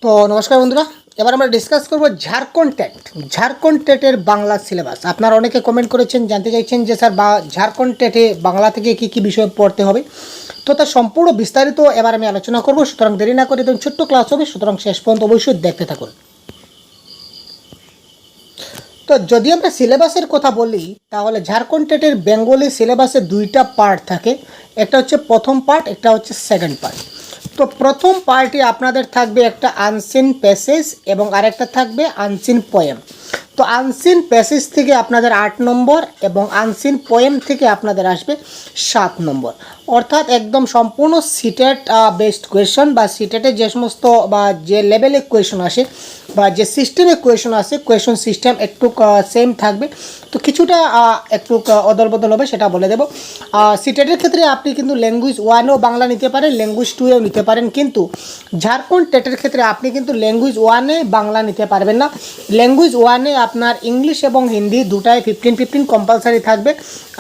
তো নমস্কার বন্ধুরা, এবার আমরা ডিসকাস করব ঝাড়খণ্ড টেটের বাংলা সিলেবাস। আপনারা অনেকে কমেন্ট করেছেন, জানতে চাইছেন যে স্যার ঝাড়খণ্ড টেটে বাংলা থেকে কী বিষয় পড়তে হবে। তো তার সম্পূর্ণ বিস্তারিত এবার আমি আলোচনা করব, সুতরাং দেরি না করে একদম ছোট্ট ক্লাস হবে, সুতরাং শেষ পর্যন্ত অবশ্যই দেখতে থাকুন। তো যদি আমরা সিলেবাসের কথা বলি, তাহলে ঝাড়খণ্ড টেটের বেঙ্গলি সিলেবাসে দুইটা পার্ট থাকে। একটা হচ্ছে প্রথম পার্ট, একটা হচ্ছে সেকেন্ড পার্ট। তো প্রথম পার্টে আপনাদের থাকবে একটা আনসিন প্যাসেজ এবং আরেকটা থাকবে আনসিন পোয়েম। তো আনসিন প্যাসেজ থেকে আপনাদের 8 নম্বর এবং আনসিন পোয়েম থেকে আপনাদের আসবে 7 নম্বর। অর্থাৎ একদম সম্পূর্ণ সিটেট বেসড কোয়েশন বা সিটেটে যে সমস্ত বা যে লেভেলে কোয়েশন আসে বা যে সিস্টেমে কোয়েশন আসে, কোয়েশন সিস্টেম একটু সেম থাকবে। তো কিছুটা একটু অদল বদল হবে, সেটা বলে দেবো। সিটেটের ক্ষেত্রে আপনি কিন্তু ল্যাঙ্গুয়েজ 1এও বাংলা নিতে পারেন, ল্যাঙ্গুয়েজ 2এও নিতে পারেন, কিন্তু ঝাড়খণ্ড টেটের ক্ষেত্রে আপনি কিন্তু ল্যাঙ্গুয়েজ 1এ বাংলা নিতে পারবেন না। ল্যাঙ্গুয়েজ 1এ আপনার ইংলিশ এবং হিন্দি দুটাই 15 কম্পালসারি থাকবে।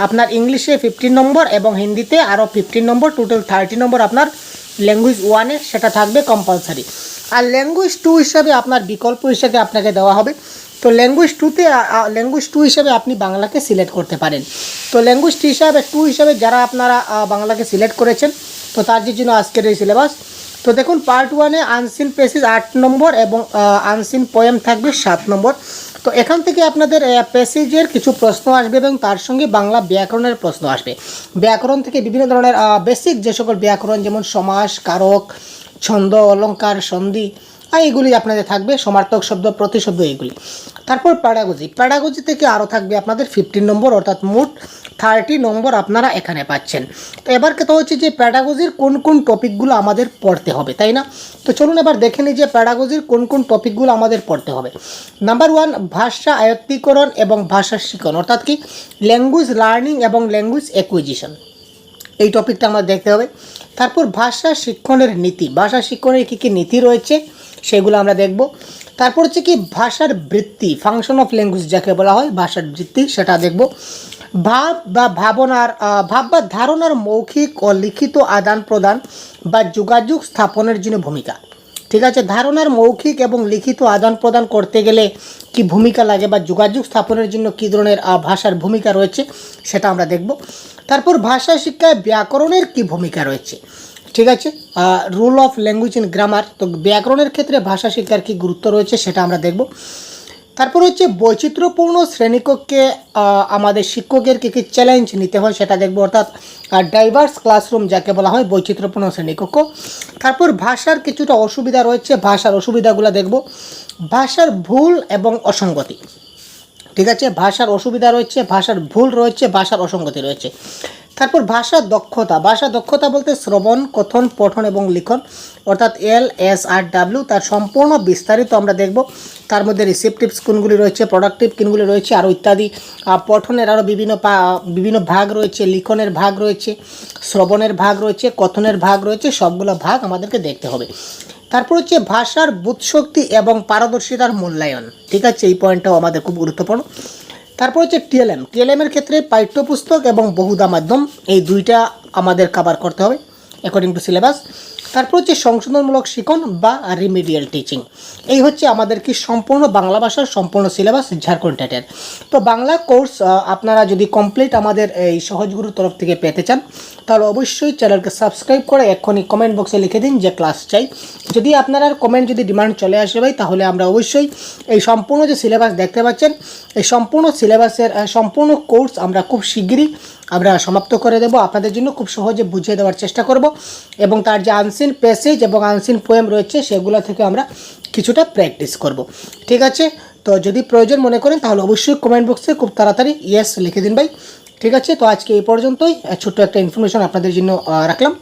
আপনার ইংলিশে 15 নম্বর এবং হিন্দিতে আরও 15 নম্বর, টোটাল 30 নম্বর আপনার ল্যাঙ্গুয়েজ 1এ সেটা থাকবে কম্পালসারি। আর ল্যাঙ্গুয়েজ 2 হিসাবে আপনার বিকল্প হিসাবে আপনাকে দেওয়া হবে। তো ল্যাঙ্গুয়েজ 2 হিসাবে আপনি বাংলাকে সিলেক্ট করতে পারেন। তো ল্যাঙ্গুয়েজ 2 হিসাবে যারা আপনারা বাংলাকে সিলেক্ট করেছেন, তো তার জন্য আজকের এই সিলেবাস। তো দেখুন, পার্ট 1-এ আনসিন প্যাসেজ 8 নম্বর এবং আনসিন পোয়েম থাকবে 7 নম্বর। তো এখান থেকে আপনাদের প্যাসেজের কিছু প্রশ্ন আসবে এবং তার সঙ্গে বাংলা ব্যাকরণের প্রশ্ন আসবে। ব্যাকরণ থেকে বিভিন্ন ধরনের বেসিক যে সকল ব্যাকরণ, যেমন সমাস, কারক, ছন্দ, অলঙ্কার, সন্ধি, এইগুলি আপনাদের থাকবে, সমার্থক শব্দ, প্রতিশব্দ, এইগুলি। তারপর প্যাডাগজি থেকে আরও থাকবে আপনাদের 15 নম্বর, অর্থাৎ মোট 30 নম্বর আপনারা এখানে পাচ্ছেন। তো এবার কথা হচ্ছে যে প্যাডাগজির কোন কোন টপিকগুলো আমাদের পড়তে হবে, তাই না? তো চলুন এবার দেখে নিই যে প্যাডাগজির কোন কোন টপিকগুলো আমাদের পড়তে হবে। নাম্বার 1, ভাষা আয়ত্তীকরণ এবং ভাষা শিখন, অর্থাৎ কি ল্যাঙ্গুয়েজ লার্নিং এবং ল্যাঙ্গুয়েজ অ্যাকুইজিশন, এই টপিকটা আমাদের দেখতে হবে। তারপর ভাষা শিক্ষণের নীতি, ভাষা শিক্ষণের কী কী নীতি রয়েছে সেগুলো আমরা দেখব। তারপর হচ্ছে কি ভাষার বৃত্তি, ফাংশন অফ ল্যাঙ্গুয়েজ যাকে বলা হয়, ভাষার বৃত্তি, সেটা দেখব। ভাব বা ধারণার মৌখিক ও লিখিত আদান প্রদান বা যোগাযোগ স্থাপনের জন্য ভূমিকা। ঠিক আছে, ধারণার মৌখিক এবং লিখিত আদান প্রদান করতে গেলে কি ভূমিকা লাগে বা যোগাযোগ স্থাপনের জন্য কী ধরনের ভাষার ভূমিকা রয়েছে সেটা আমরা দেখব। তারপর ভাষা শিক্ষায় ব্যাকরণের কি ভূমিকা রয়েছে, ঠিক আছে, rule of language in grammar. তো ব্যাকরণের ক্ষেত্রে ভাষা শিক্ষার কী গুরুত্ব রয়েছে সেটা আমরা দেখব। তারপর হচ্ছে বৈচিত্র্যপূর্ণ শ্রেণীকক্ষে আমাদের শিক্ষকের কী কী চ্যালেঞ্জ নিতে হয় সেটা দেখব, অর্থাৎ ডাইভার্স ক্লাসরুম যাকে বলা হয়, বৈচিত্র্যপূর্ণ শ্রেণীকক্ষ। তারপর ভাষার কিছুটা অসুবিধা রয়েছে, ভাষার অসুবিধাগুলো দেখব। ভাষার ভুল এবং অসঙ্গতি, ঠিক আছে, ভাষার অসুবিধা রয়েছে, ভাষার ভুল রয়েছে, ভাষার অসঙ্গতি রয়েছে। তারপর ভাষা দক্ষতা বলতে শ্রবণ, কথন, পঠন এবং লিখন, অর্থাৎ LSRW, তার সম্পূর্ণ বিস্তারিত আমরা দেখব। তার মধ্যে রিসেপটিভস কোনগুলি রয়েছে, প্রোডাক্টিভ কোনগুলি রয়েছে, আরও ইত্যাদি। পঠনের আরও বিভিন্ন ভাগ রয়েছে, লিখনের ভাগ রয়েছে, শ্রবণের ভাগ রয়েছে, কথনের ভাগ রয়েছে, সবগুলো ভাগ আমাদেরকে দেখতে হবে। তারপর হচ্ছে ভাষার বুদ্ধিশক্তি এবং পারদর্শিতার মূল্যায়ন, ঠিক আছে, এই পয়েন্টটাও আমাদের খুব গুরুত্বপূর্ণ। তারপর হচ্ছে টিএলএমের ক্ষেত্রে পাঠ্যপুস্তক এবং বহুধা মাধ্যম, এই দুইটা আমাদের কভার করতে হবে অ্যাকর্ডিং টু সিলেবাস। তারপর হচ্ছে সংশোধনমূলক শিখন বা রিমিডিয়াল টিচিং। এই হচ্ছে আমাদের কি সম্পূর্ণ বাংলা ভাষার সম্পূর্ণ সিলেবাস ঝাড়খণ্ড টেটের। তো বাংলা কোর্স আপনারা যদি কমপ্লিট আমাদের এই সহজগুরুর তরফ থেকে পেতে চান, তাহলে অবশ্যই চ্যানেলকে সাবস্ক্রাইব করে এক্ষুনি কমেন্ট বক্সে লিখে দিন যে ক্লাস চাই। যদি আপনার কমেন্ট যদি ডিমান্ড চলে আসে ভাই, তাহলে আমরা অবশ্যই এই সম্পূর্ণ যে সিলেবাস দেখতে পাচ্ছেন, এই সম্পূর্ণ সিলেবাসের সম্পূর্ণ কোর্স আমরা খুব শিগগিরই আমরা সমাপ্ত করে দেব, আপনাদের জন্য খুব সহজে বুঝিয়ে দেওয়ার চেষ্টা করব। এবং তার যে আনসিন প্যাসেজ এবং আনসিন পোয়েম রয়েছে সেগুলো থেকে আমরা কিছুটা প্র্যাকটিস করব, ঠিক আছে। তো যদি প্রয়োজন মনে করেন তাহলে অবশ্যই কমেন্ট বক্সে খুব তাড়াতাড়ি ইয়েস লিখে দিন ভাই, ঠিক আছে। তো আজকে এই পর্যন্তই, ছোট্ট একটা ইনফরমেশন আপনাদের জন্য রাখলাম।